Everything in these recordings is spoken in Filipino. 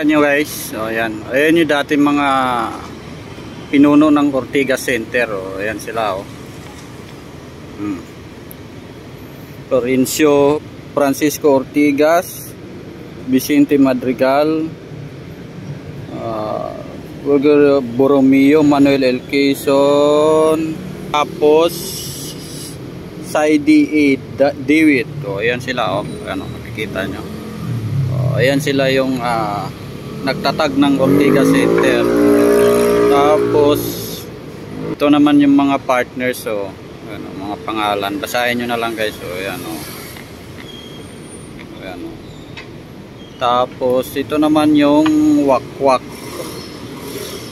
Kita nyo guys, so ayan. Ayan yung dati mga pinuno ng Ortigas Center. O, ayan sila oh. Florencio Francisco Ortigas, Vicente Madrigal, Borromeo Manuel L. Quezon, tapos Saidi David. O, ayan sila oh. Ano, makikita nyo. O, ayan sila yung nagtatag ng Ortigas Center. Tapos ito naman yung mga partners. So ano, mga pangalan, basahin nyo na lang guys. So ayan o. Ayan o. Tapos ito naman yung Wakwak,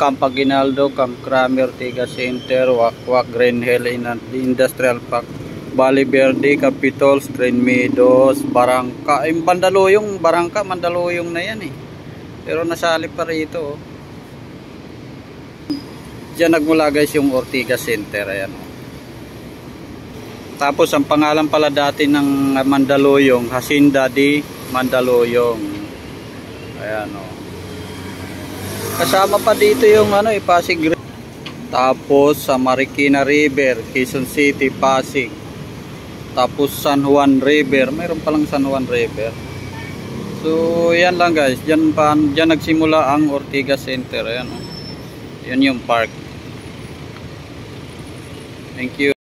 Camp Aguinaldo, Camp Kramer, Ortigas Center, Wakwak, Green Hill Industrial Park, Valle Verde, Capitol, Tren Meadows, Barangka. Yung Mandaluyong, Barangka, Mandaluyong na yan eh. Pero nasali pa rito oh. Diyan nagmula guys yung Ortigas Center. Ayan oh. Tapos ang pangalan pala dati ng Mandaluyong, Hacienda de Mandaluyong. Ayan oh. Kasama pa dito yung ano, Pasig. Tapos sa Marikina River, Quezon City, Pasig. Tapos San Juan River, mayroon palang San Juan River. So yan lang guys, diyan nagsimula ang Ortigas Center. Ayan oh. Yan yung park. Thank you.